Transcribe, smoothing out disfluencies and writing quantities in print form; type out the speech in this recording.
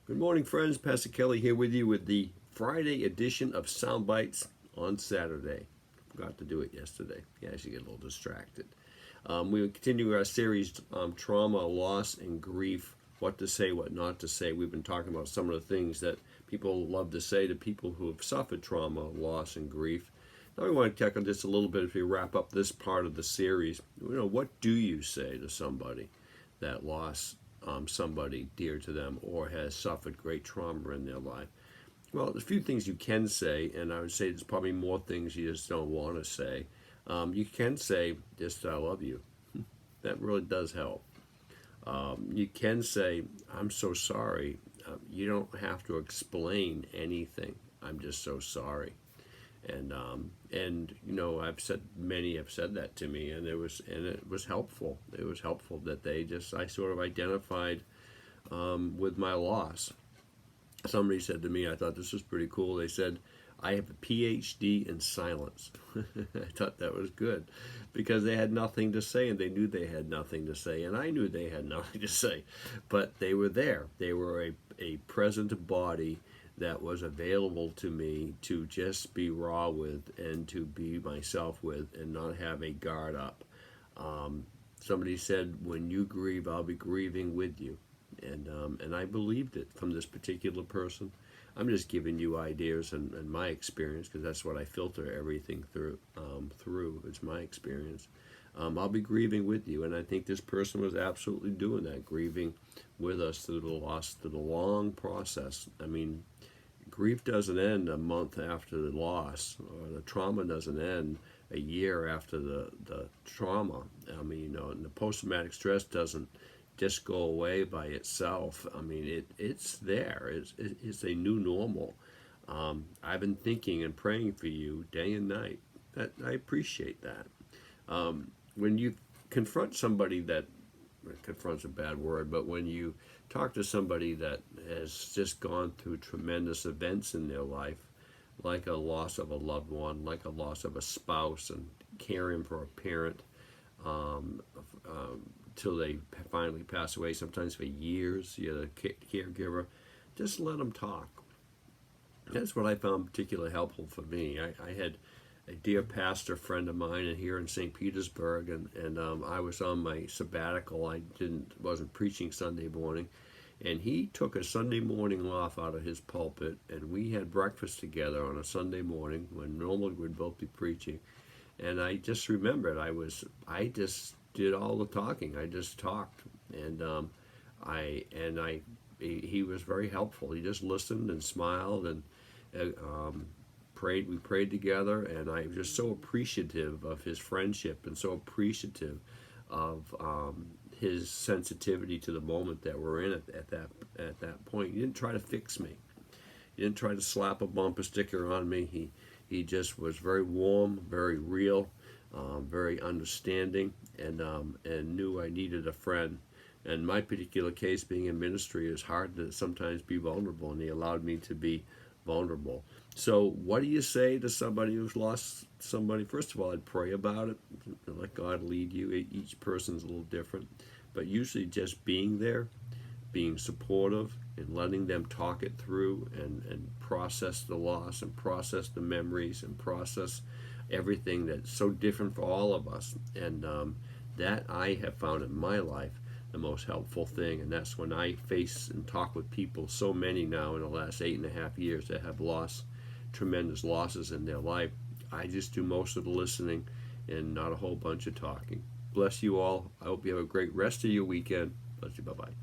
Good morning, friends. Pastor Kelly here with you with the Friday edition of Sound Bytes on Saturday. Forgot to do it yesterday. Yeah, I should get a little distracted. We continue our series, Trauma, Loss, and Grief, What to Say, What Not to Say. We've been talking about some of the things that people love to say to people who have suffered trauma, loss, and grief. Now we want to tackle just a little bit as we wrap up this part of the series. What do you say to somebody that lost somebody dear to them or has suffered great trauma in their life? Well, there's a few things you can say, and I would say there's probably more things you just don't want to say. You can say, just, I love you. That really does help. You can say, I'm so sorry. You don't have to explain anything. I'm just so sorry. And many have said that to me, and it was helpful. It was helpful that I sort of identified with my loss. Somebody said to me, I thought this was pretty cool. They said, I have a PhD in silence. I thought that was good because they had nothing to say, and they knew they had nothing to say, and I knew they had nothing to say, but they were there. They were a present body that was available to me to just be raw with and to be myself with and not have a guard up. Somebody said, when you grieve, I'll be grieving with you. And I believed it from this particular person. I'm just giving you ideas and my experience because that's what I filter everything through. It's my experience. I'll be grieving with you, and I think this person was absolutely doing that, grieving with us through the loss, through the long process. I mean, grief doesn't end a month after the loss, or the trauma doesn't end a year after the trauma. I mean, and the post-traumatic stress doesn't just go away by itself. I mean, it's there. It's a new normal. I've been thinking and praying for you day and night. I appreciate that. When you confront somebody confront's a bad word, but when you talk to somebody that has just gone through tremendous events in their life, like a loss of a loved one, like a loss of a spouse, and caring for a parent, till they finally pass away, sometimes for years, you're the caregiver, just let them talk. That's what I found particularly helpful for me. I had a dear pastor friend of mine here in St. Petersburg, and I was on my sabbatical. I wasn't preaching Sunday morning, and he took a Sunday morning off out of his pulpit, and we had breakfast together on a Sunday morning when normally we'd both be preaching. And I just remembered I just did all the talking. I just talked, and he was very helpful. He just listened and smiled and prayed. We prayed together, and I'm just so appreciative of his friendship and so appreciative of his sensitivity to the moment that we're in at that point. He didn't try to fix me. He didn't try to slap a bumper sticker on me. He just was very warm, very real, very understanding, and knew I needed a friend. And my particular case, being in ministry, is hard to sometimes be vulnerable, and he allowed me to be vulnerable. So what do you say to somebody who's lost somebody? First of all, I'd pray about it, let God lead you. Each person's a little different, but usually just being there, being supportive, and letting them talk it through and process the loss and process the memories and process everything that's so different for all of us. And that I have found in my life the most helpful thing, and that's when I face and talk with people, so many now in the last 8.5 years that have lost tremendous losses in their life. I just do most of the listening and not a whole bunch of talking. Bless you all. I hope you have a great rest of your weekend. Bless you. Bye-bye.